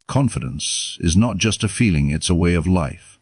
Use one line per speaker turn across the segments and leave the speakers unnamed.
Confidence is not just a feeling, it's a way of life.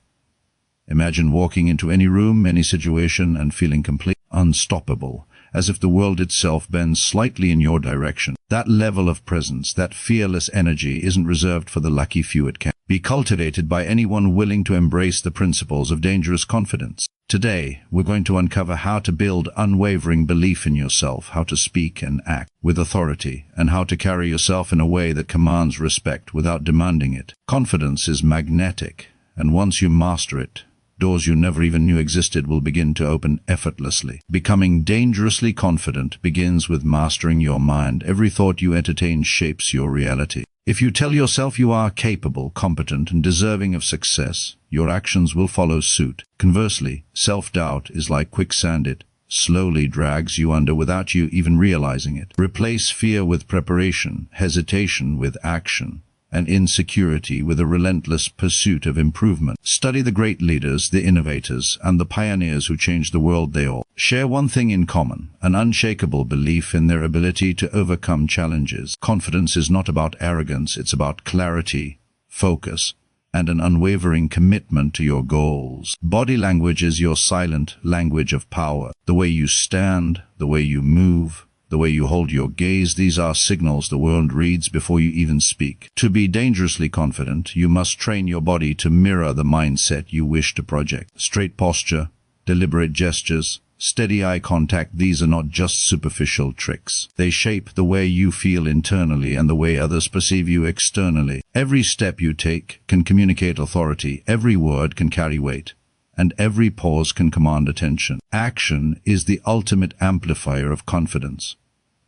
Imagine walking into any room, any situation, and feeling completely unstoppable, as if the world itself bends slightly in your direction. That level of presence, that fearless energy, isn't reserved for the lucky few. It can be cultivated by anyone willing to embrace the principles of dangerous confidence. Today, we're going to uncover how to build unwavering belief in yourself, how to speak and act with authority, and how to carry yourself in a way that commands respect without demanding it. Confidence is magnetic, and once you master it, doors you never even knew existed will begin to open effortlessly. Becoming dangerously confident begins with mastering your mind. Every thought you entertain shapes your reality. If you tell yourself you are capable, competent, and deserving of success, your actions will follow suit. Conversely, self-doubt is like quicksand. It slowly drags you under without you even realizing it. Replace fear with preparation, hesitation with action, and insecurity with a relentless pursuit of improvement. Study the great leaders, the innovators, and the pioneers who changed the world. They all share one thing in common: an unshakable belief in their ability to overcome challenges. Confidence is not about arrogance, it's about clarity, focus, and an unwavering commitment to your goals. Body language is your silent language of power. The way you stand, the way you move, the way you hold your gaze, these are signals the world reads before you even speak. To be dangerously confident, you must train your body to mirror the mindset you wish to project. Straight posture, deliberate gestures, steady eye contact, these are not just superficial tricks. They shape the way you feel internally and the way others perceive you externally. Every step you take can communicate authority, every word can carry weight, and every pause can command attention. Action is the ultimate amplifier of confidence.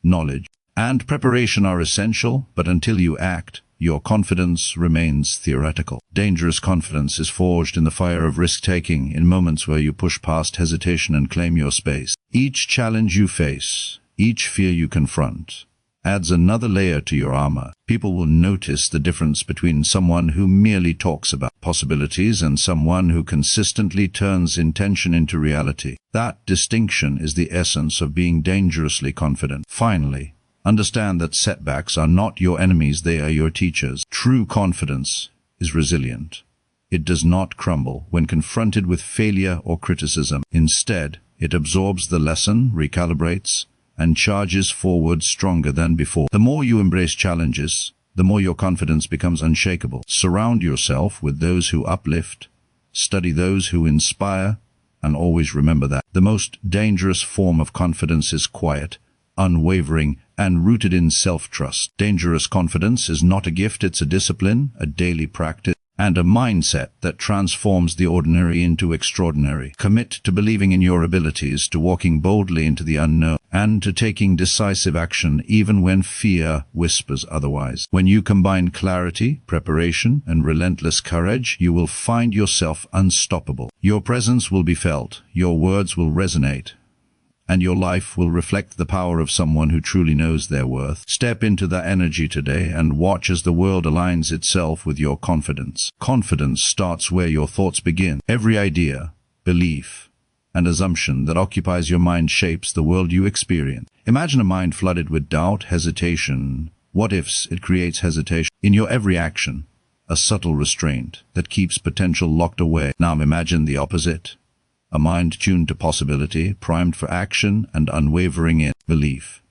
Knowledge and preparation are essential, but until you act, your confidence remains theoretical. Dangerous confidence is forged in the fire of risk-taking, in moments where you push past hesitation and claim your space. Each challenge you face, each fear you confront, adds another layer to your armor. People will notice the difference between someone who merely talks about possibilities and someone who consistently turns intention into reality. That distinction is the essence of being dangerously confident. Finally, understand that setbacks are not your enemies, they are your teachers. True confidence is resilient. It does not crumble when confronted with failure or criticism. Instead, it absorbs the lesson, recalibrates, and charges forward stronger than before. The more you embrace challenges, the more your confidence becomes unshakable. Surround yourself with those who uplift, study those who inspire, and always remember that the most dangerous form of confidence is quiet, unwavering, and rooted in self-trust. Dangerous confidence is not a gift, it's a discipline, a daily practice, and a mindset that transforms the ordinary into extraordinary. Commit to believing in your abilities, to walking boldly into the unknown, and to taking decisive action even when fear whispers otherwise. When you combine clarity, preparation, and relentless courage, you will find yourself unstoppable. Your presence will be felt, your words will resonate, and your life will reflect the power of someone who truly knows their worth. Step into that energy today and watch as the world aligns itself with your confidence. Confidence starts where your thoughts begin. Every idea, belief, and assumption that occupies your mind shapes the world you experience. Imagine a mind flooded with doubt, hesitation, what-ifs. It creates hesitation in your every action, a subtle restraint that keeps potential locked away. Now imagine the opposite. A mind tuned to possibility, primed for action, and unwavering in belief.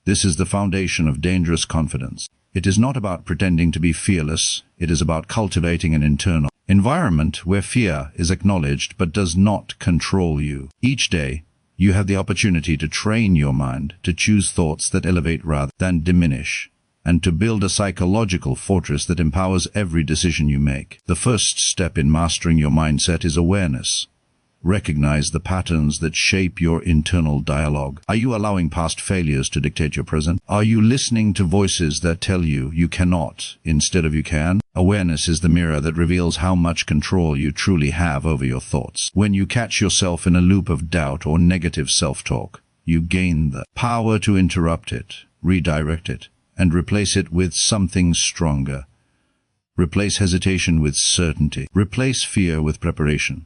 This is the foundation of dangerous confidence. It is not about pretending to be fearless, it is about cultivating an internal environment where fear is acknowledged but does not control you. Each day, you have the opportunity to train your mind to choose thoughts that elevate rather than diminish, and to build a psychological fortress that empowers every decision you make. The first step in mastering your mindset is awareness. Recognize the patterns that shape your internal dialogue. Are you allowing past failures to dictate your present? Are you listening to voices that tell you you cannot instead of you can? Awareness is the mirror that reveals how much control you truly have over your thoughts. When you catch yourself in a loop of doubt or negative self-talk, you gain the power to interrupt it, redirect it, and replace it with something stronger. Replace hesitation with certainty. Replace fear with preparation.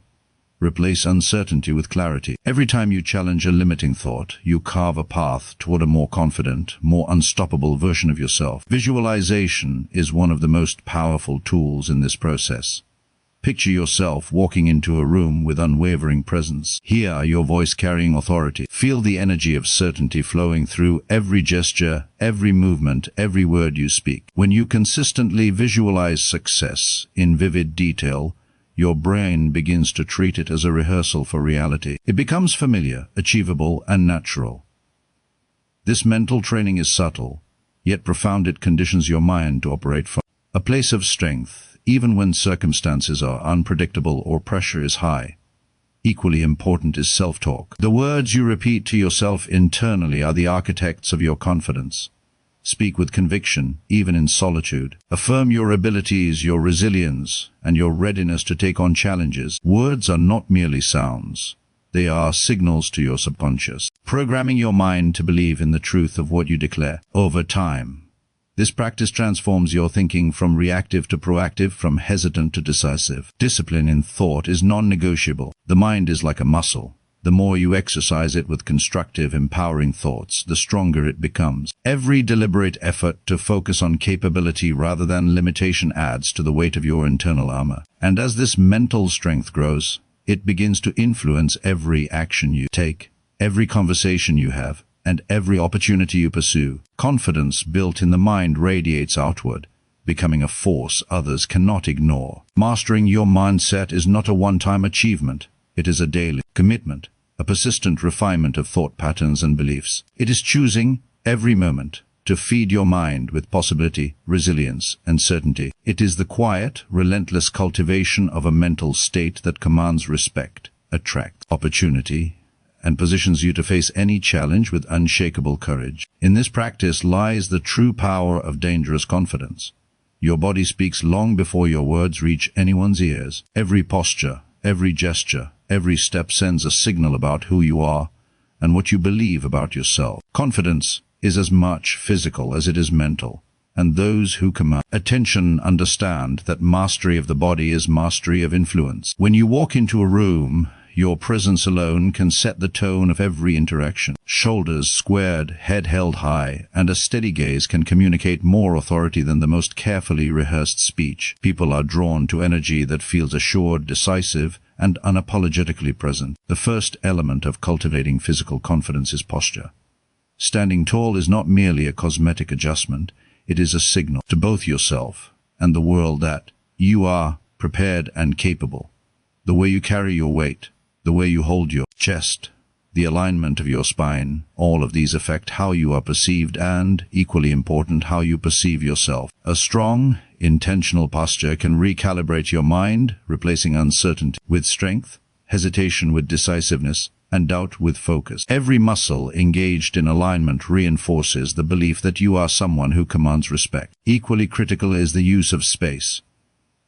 Replace uncertainty with clarity. Every time you challenge a limiting thought, you carve a path toward a more confident, more unstoppable version of yourself. Visualization is one of the most powerful tools in this process. Picture yourself walking into a room with unwavering presence. Hear your voice carrying authority. Feel the energy of certainty flowing through every gesture, every movement, every word you speak. When you consistently visualize success in vivid detail, your brain begins to treat it as a rehearsal for reality. It becomes familiar, achievable, and natural. This mental training is subtle, yet profound. It conditions your mind to operate from a place of strength, even when circumstances are unpredictable or pressure is high. Equally important is self-talk. The words you repeat to yourself internally are the architects of your confidence. Speak with conviction, even in solitude. Affirm your abilities, your resilience, and your readiness to take on challenges. Words are not merely sounds. They are signals to your subconscious, programming your mind to believe in the truth of what you declare. Over time, this practice transforms your thinking from reactive to proactive, from hesitant to decisive. Discipline in thought is non-negotiable. The mind is like a muscle. The more you exercise it with constructive, empowering thoughts, the stronger it becomes. Every deliberate effort to focus on capability rather than limitation adds to the weight of your internal armor. And as this mental strength grows, it begins to influence every action you take, every conversation you have, and every opportunity you pursue. Confidence built in the mind radiates outward, becoming a force others cannot ignore. Mastering your mindset is not a one-time achievement. It is a daily commitment, a persistent refinement of thought patterns and beliefs. It is choosing every moment to feed your mind with possibility, resilience, and certainty. It is the quiet, relentless cultivation of a mental state that commands respect, attracts opportunity, and positions you to face any challenge with unshakable courage. In this practice lies the true power of dangerous confidence. Your body speaks long before your words reach anyone's ears. Every posture, every gesture, every step sends a signal about who you are and what you believe about yourself. Confidence is as much physical as it is mental, and those who command attention understand that mastery of the body is mastery of influence. When you walk into a room, your presence alone can set the tone of every interaction. Shoulders squared, head held high, and a steady gaze can communicate more authority than the most carefully rehearsed speech. People are drawn to energy that feels assured, decisive, and unapologetically present. The first element of cultivating physical confidence is posture. Standing tall is not merely a cosmetic adjustment. It is a signal to both yourself and the world that you are prepared and capable. The way you carry your weight, the way you hold your chest, the alignment of your spine, all of these affect how you are perceived and, equally important, how you perceive yourself. A strong, intentional posture can recalibrate your mind, replacing uncertainty with strength, hesitation with decisiveness, and doubt with focus. Every muscle engaged in alignment reinforces the belief that you are someone who commands respect. Equally critical is the use of space.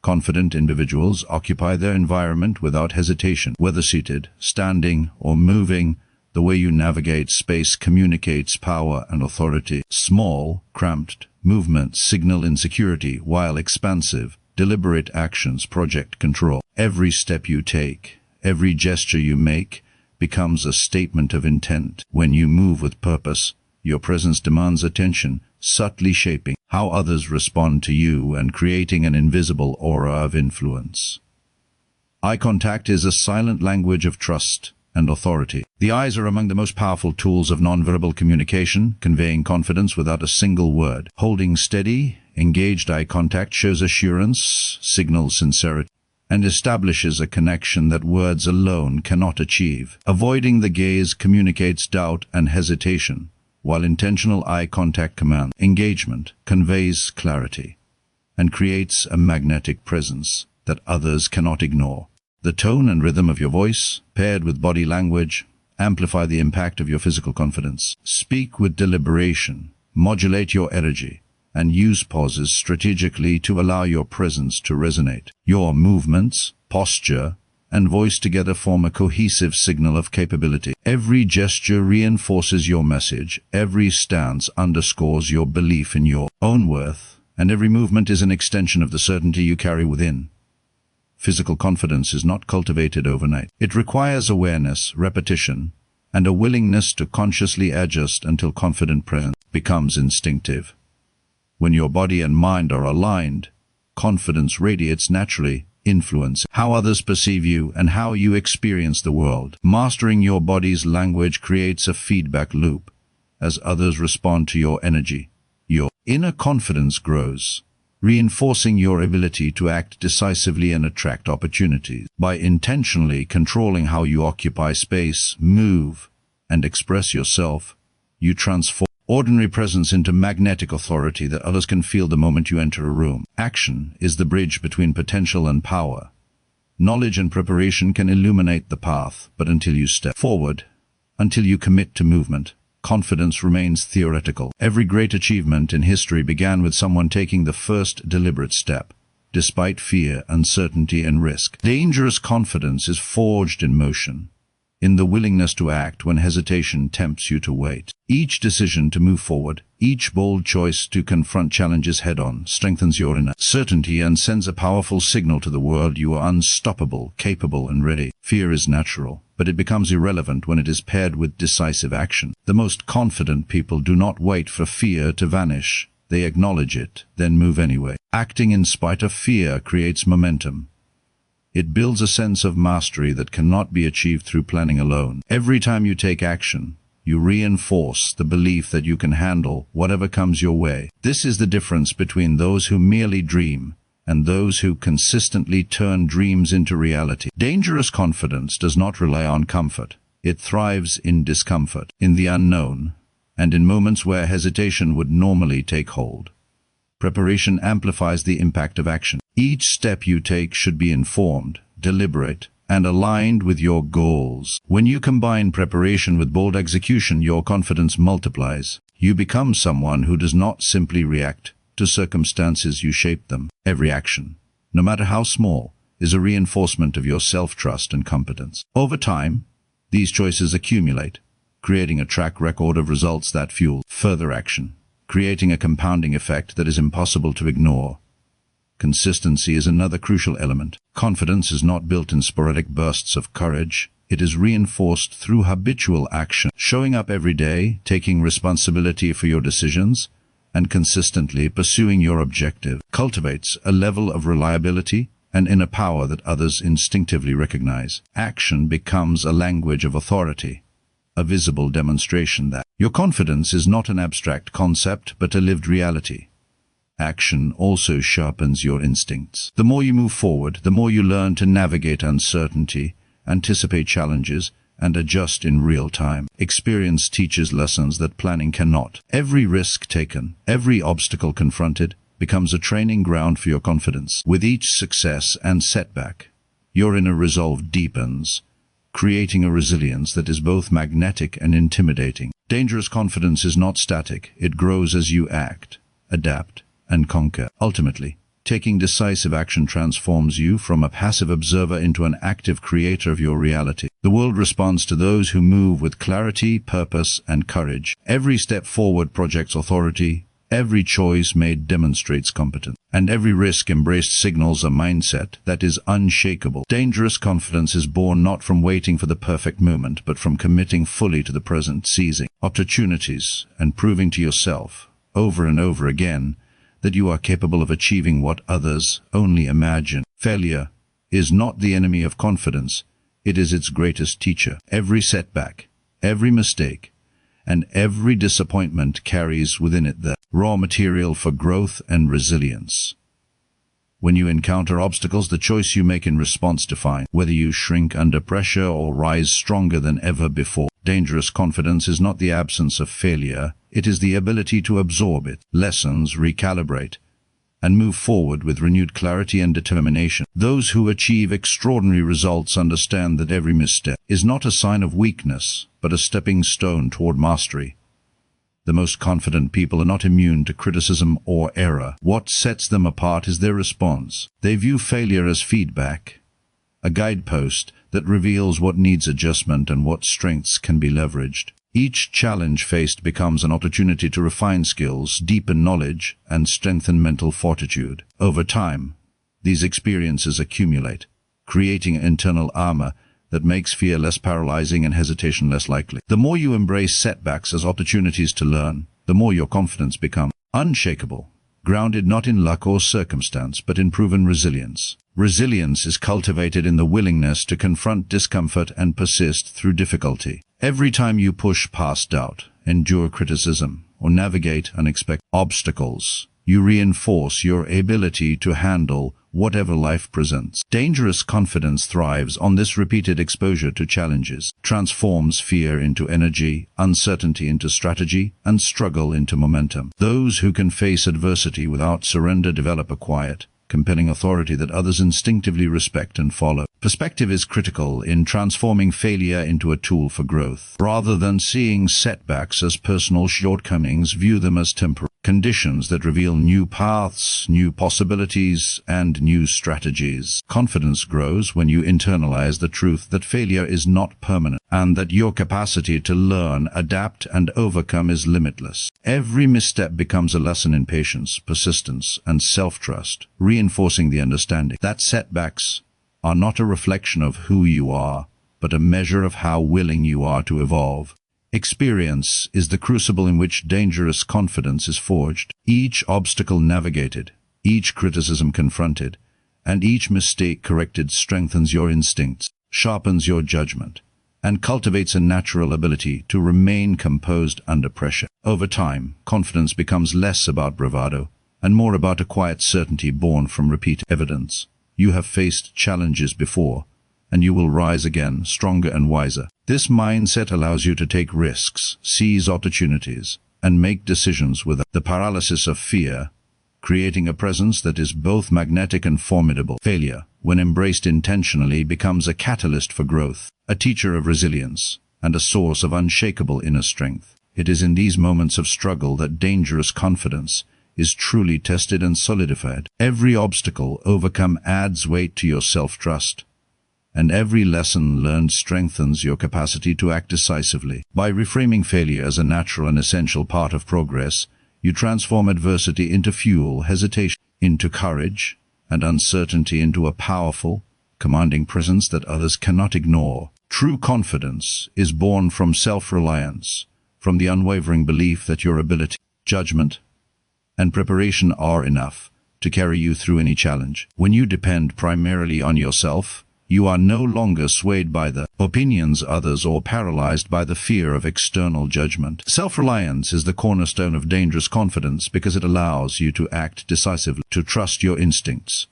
Confident individuals occupy their environment without hesitation. Whether seated, standing, or moving, the way you navigate space communicates power and authority. Small, cramped movements signal insecurity, while expansive, deliberate actions project control. Every step you take, every gesture you make, becomes a statement of intent. When you move with purpose, your presence demands attention, subtly shaping how others respond to you and creating an invisible aura of influence. Eye contact is a silent language of trust and authority. The eyes are among the most powerful tools of nonverbal communication, conveying confidence without a single word. Holding steady, engaged eye contact shows assurance, signals sincerity, and establishes a connection that words alone cannot achieve. Avoiding the gaze communicates doubt and hesitation, while intentional eye contact commands engagement, conveys clarity, and creates a magnetic presence that others cannot ignore. The tone and rhythm of your voice, paired with body language, amplify the impact of your physical confidence. Speak with deliberation, modulate your energy, and use pauses strategically to allow your presence to resonate. Your movements, posture, and voice together form a cohesive signal of capability. Every gesture reinforces your message, every stance underscores your belief in your own worth, and every movement is an extension of the certainty you carry within. Physical confidence is not cultivated overnight. It requires awareness, repetition, and a willingness to consciously adjust until confident presence becomes instinctive. When your body and mind are aligned, confidence radiates naturally, influencing how others perceive you and how you experience the world. Mastering your body's language creates a feedback loop. As others respond to your energy, your inner confidence grows, reinforcing your ability to act decisively and attract opportunities. By intentionally controlling how you occupy space, move, and express yourself, you transform ordinary presence into magnetic authority that others can feel the moment you enter a room. Action is the bridge between potential and power. Knowledge and preparation can illuminate the path, but until you step forward, until you commit to movement, confidence remains theoretical. Every great achievement in history began with someone taking the first deliberate step, despite fear, uncertainty, and risk. Dangerous confidence is forged in motion, in the willingness to act when hesitation tempts you to wait. Each decision to move forward, each bold choice to confront challenges head-on, strengthens your inner certainty and sends a powerful signal to the world you are unstoppable, capable, and ready. Fear is natural, but it becomes irrelevant when it is paired with decisive action. The most confident people do not wait for fear to vanish. They acknowledge it, then move anyway. Acting in spite of fear creates momentum. It builds a sense of mastery that cannot be achieved through planning alone. Every time you take action, you reinforce the belief that you can handle whatever comes your way. This is the difference between those who merely dream and those who consistently turn dreams into reality. Dangerous confidence does not rely on comfort. It thrives in discomfort, in the unknown, and in moments where hesitation would normally take hold. Preparation amplifies the impact of action. Each step you take should be informed, deliberate, and aligned with your goals. When you combine preparation with bold execution, your confidence multiplies. You become someone who does not simply react to circumstances, you shape them. Every action, no matter how small, is a reinforcement of your self-trust and competence. Over time, these choices accumulate, creating a track record of results that fuel further action, creating a compounding effect that is impossible to ignore. Consistency is another crucial element. Confidence is not built in sporadic bursts of courage. It is reinforced through habitual action. Showing up every day, taking responsibility for your decisions, and consistently pursuing your objective cultivates a level of reliability and inner power that others instinctively recognize. Action becomes a language of authority, a visible demonstration that your confidence is not an abstract concept but a lived reality. Action also sharpens your instincts. The more you move forward, the more you learn to navigate uncertainty, anticipate challenges, and adjust in real time. Experience teaches lessons that planning cannot. Every risk taken, every obstacle confronted, becomes a training ground for your confidence. With each success and setback, your inner resolve deepens, creating a resilience that is both magnetic and intimidating. Dangerous confidence is not static. It grows as you act, adapt, and conquer. Ultimately, taking decisive action transforms you from a passive observer into an active creator of your reality. The world responds to those who move with clarity, purpose, and courage. Every step forward projects authority, every choice made demonstrates competence, and every risk embraced signals a mindset that is unshakable. Dangerous confidence is born not from waiting for the perfect moment, but from committing fully to the present, seizing opportunities, and proving to yourself, over and over again, that you are capable of achieving what others only imagine. Failure is not the enemy of confidence, it is its greatest teacher. Every setback, every mistake, and every disappointment carries within it the raw material for growth and resilience. When you encounter obstacles, the choice you make in response defines whether you shrink under pressure or rise stronger than ever before. Dangerous confidence is not the absence of failure, it is the ability to absorb its lessons, recalibrate, and move forward with renewed clarity and determination. Those who achieve extraordinary results understand that every misstep is not a sign of weakness, but a stepping stone toward mastery. The most confident people are not immune to criticism or error. What sets them apart is their response. They view failure as feedback, a guidepost that reveals what needs adjustment and what strengths can be leveraged. Each challenge faced becomes an opportunity to refine skills, deepen knowledge, and strengthen mental fortitude. Over time, these experiences accumulate, creating an internal armor that makes fear less paralyzing and hesitation less likely. The more you embrace setbacks as opportunities to learn, the more your confidence becomes unshakable, grounded not in luck or circumstance, but in proven resilience. Resilience is cultivated in the willingness to confront discomfort and persist through difficulty. Every time you push past doubt, endure criticism, or navigate unexpected obstacles, you reinforce your ability to handle whatever life presents. Dangerous confidence thrives on this repeated exposure to challenges, transforms fear into energy, uncertainty into strategy, and struggle into momentum. Those who can face adversity without surrender develop a quiet, compelling authority that others instinctively respect and follow. Perspective is critical in transforming failure into a tool for growth. Rather than seeing setbacks as personal shortcomings, view them as temporary conditions that reveal new paths, new possibilities, and new strategies. Confidence grows when you internalize the truth that failure is not permanent, and that your capacity to learn, adapt, and overcome is limitless. Every misstep becomes a lesson in patience, persistence, and self-trust, reinforcing the understanding that setbacks are not a reflection of who you are, but a measure of how willing you are to evolve. Experience is the crucible in which dangerous confidence is forged. Each obstacle navigated, each criticism confronted, and each mistake corrected strengthens your instincts, sharpens your judgment, and cultivates a natural ability to remain composed under pressure. Over time, confidence becomes less about bravado and more about a quiet certainty born from repeated evidence. You have faced challenges before, and you will rise again, stronger and wiser. This mindset allows you to take risks, seize opportunities, and make decisions without the paralysis of fear, creating a presence that is both magnetic and formidable. Failure, when embraced intentionally, becomes a catalyst for growth, a teacher of resilience, and a source of unshakable inner strength. It is in these moments of struggle that dangerous confidence is truly tested and solidified. Every obstacle overcome adds weight to your self-trust, and every lesson learned strengthens your capacity to act decisively. By reframing failure as a natural and essential part of progress, you transform adversity into fuel, hesitation into courage, and uncertainty into a powerful, commanding presence that others cannot ignore. True confidence is born from self-reliance, from the unwavering belief that your ability, judgment, and preparation are enough to carry you through any challenge. When you depend primarily on yourself, you are no longer swayed by the opinions of others or paralyzed by the fear of external judgment. Self-reliance is the cornerstone of dangerous confidence because it allows you to act decisively, to trust your instincts,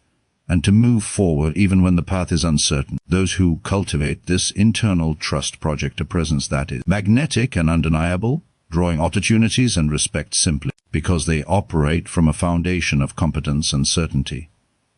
and to move forward even when the path is uncertain. Those who cultivate this internal trust project a presence that is magnetic and undeniable, drawing opportunities and respect simply because they operate from a foundation of competence and certainty.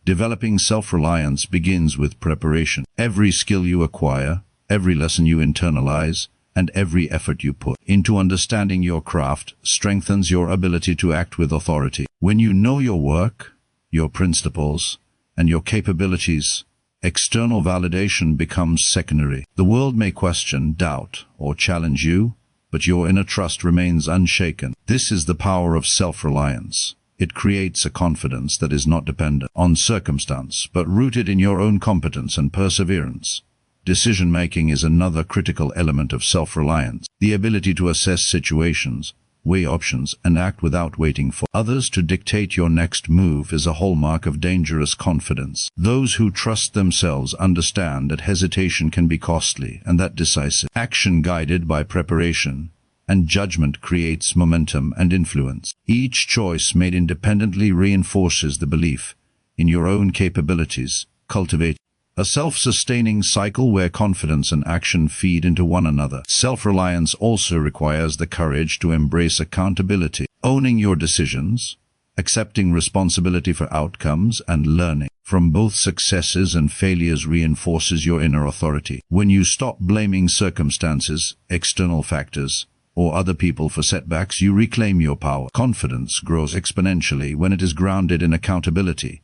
Developing self-reliance begins with preparation. Every skill you acquire, every lesson you internalize, and every effort you put into understanding your craft strengthens your ability to act with authority. When you know your work, your principles, and your capabilities, external validation becomes secondary. The world may question, doubt, or challenge you, but your inner trust remains unshaken. This is the power of self-reliance. It creates a confidence that is not dependent on circumstance, but rooted in your own competence and perseverance. Decision-making is another critical element of self-reliance. The ability to assess situations, weigh options, and act without waiting for others to dictate your next move is a hallmark of dangerous confidence. Those who trust themselves understand that hesitation can be costly and that decisive action guided by preparation and judgment creates momentum and influence. Each choice made independently reinforces the belief in your own capabilities, cultivate a self-sustaining cycle where confidence and action feed into one another. Self-reliance also requires the courage to embrace accountability, owning your decisions, accepting responsibility for outcomes, and learning from both successes and failures reinforces your inner authority. When you stop blaming circumstances, external factors, or other people for setbacks, you reclaim your power. Confidence grows exponentially when it is grounded in accountability,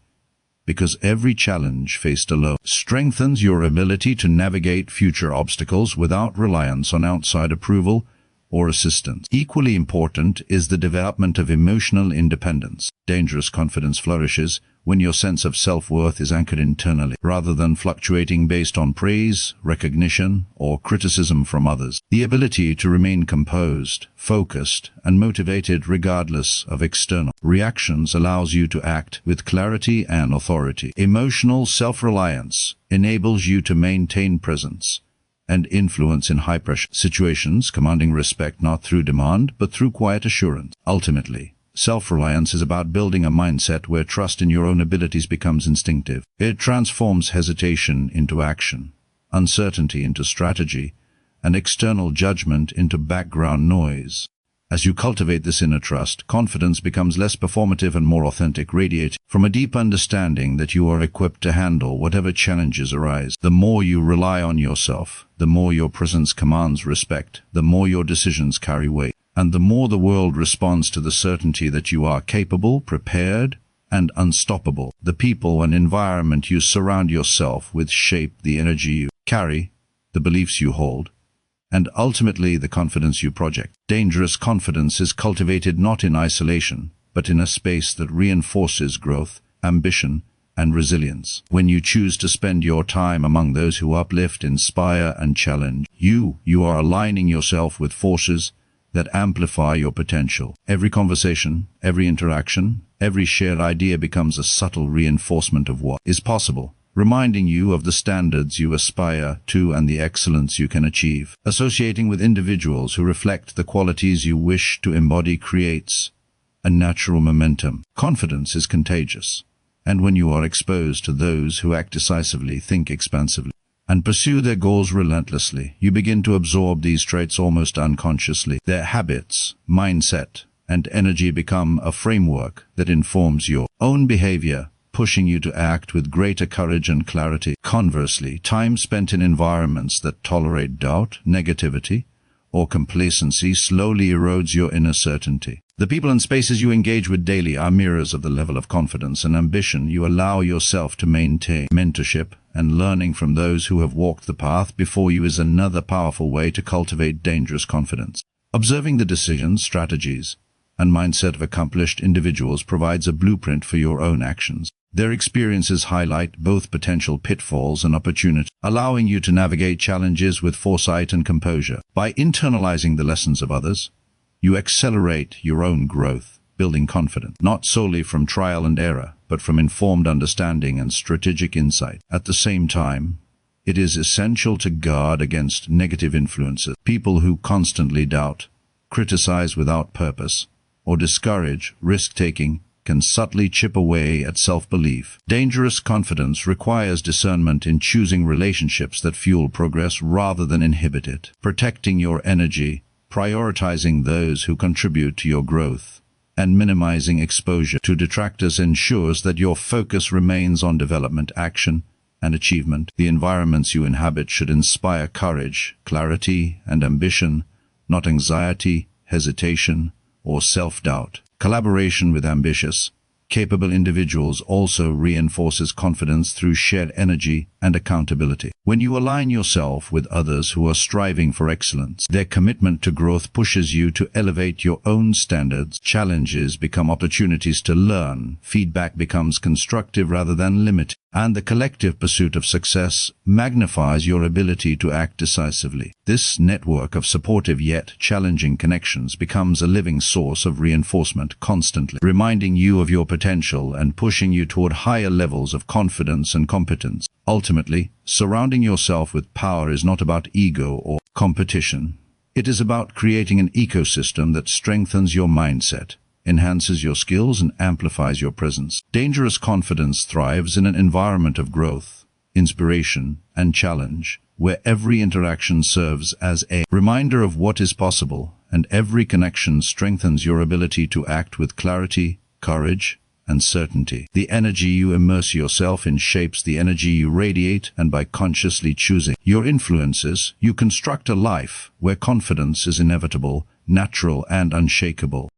because every challenge faced alone strengthens your ability to navigate future obstacles without reliance on outside approval or assistance. Equally important is the development of emotional independence. Dangerous confidence flourishes when your sense of self-worth is anchored internally, rather than fluctuating based on praise, recognition, or criticism from others. The ability to remain composed, focused, and motivated regardless of external reactions allows you to act with clarity and authority. Emotional self-reliance enables you to maintain presence and influence in high-pressure situations, commanding respect not through demand, but through quiet assurance. Ultimately, self-reliance is about building a mindset where trust in your own abilities becomes instinctive. It transforms hesitation into action, uncertainty into strategy, and external judgment into background noise. As you cultivate this inner trust, confidence becomes less performative and more authentic, radiating from a deep understanding that you are equipped to handle whatever challenges arise. The more you rely on yourself, the more your presence commands respect, the more your decisions carry weight, and the more the world responds to the certainty that you are capable, prepared, and unstoppable. The people and environment you surround yourself with shape the energy you carry, the beliefs you hold, and ultimately the confidence you project. Dangerous confidence is cultivated not in isolation, but in a space that reinforces growth, ambition, and resilience. When you choose to spend your time among those who uplift, inspire, and challenge you are aligning yourself with forces that amplify your potential. Every conversation, every interaction, every shared idea becomes a subtle reinforcement of what is possible, reminding you of the standards you aspire to and the excellence you can achieve. Associating with individuals who reflect the qualities you wish to embody creates a natural momentum. Confidence is contagious, and when you are exposed to those who act decisively, think expansively, and pursue their goals relentlessly, you begin to absorb these traits almost unconsciously. Their habits, mindset, and energy become a framework that informs your own behavior, pushing you to act with greater courage and clarity. Conversely, time spent in environments that tolerate doubt, negativity, or complacency slowly erodes your inner certainty. The people and spaces you engage with daily are mirrors of the level of confidence and ambition you allow yourself to maintain. Mentorship and learning from those who have walked the path before you is another powerful way to cultivate dangerous confidence. Observing the decisions, strategies, and mindset of accomplished individuals provides a blueprint for your own actions. Their experiences highlight both potential pitfalls and opportunities, allowing you to navigate challenges with foresight and composure. By internalizing the lessons of others, you accelerate your own growth, building confidence, not solely from trial and error, but from informed understanding and strategic insight. At the same time, it is essential to guard against negative influences. People who constantly doubt, criticize without purpose, or discourage risk-taking can subtly chip away at self-belief. Dangerous confidence requires discernment in choosing relationships that fuel progress rather than inhibit it. Protecting your energy, prioritizing those who contribute to your growth, and minimizing exposure to detractors ensures that your focus remains on development, action, and achievement. The environments you inhabit should inspire courage, clarity, and ambition, not anxiety, hesitation, or self-doubt. Collaboration with ambitious, capable individuals also reinforces confidence through shared energy and accountability. When you align yourself with others who are striving for excellence, their commitment to growth pushes you to elevate your own standards. Challenges become opportunities to learn, feedback becomes constructive rather than limiting, and the collective pursuit of success magnifies your ability to act decisively. This network of supportive yet challenging connections becomes a living source of reinforcement, constantly reminding you of your potential and pushing you toward higher levels of confidence and competence. Ultimately, surrounding yourself with power is not about ego or competition. It is about creating an ecosystem that strengthens your mindset, enhances your skills, and amplifies your presence. Dangerous confidence thrives in an environment of growth, inspiration, and challenge, where every interaction serves as a reminder of what is possible, and every connection strengthens your ability to act with clarity, courage, and certainty. The energy you immerse yourself in shapes the energy you radiate, and by consciously choosing your influences, you construct a life where confidence is inevitable, natural, and unshakable.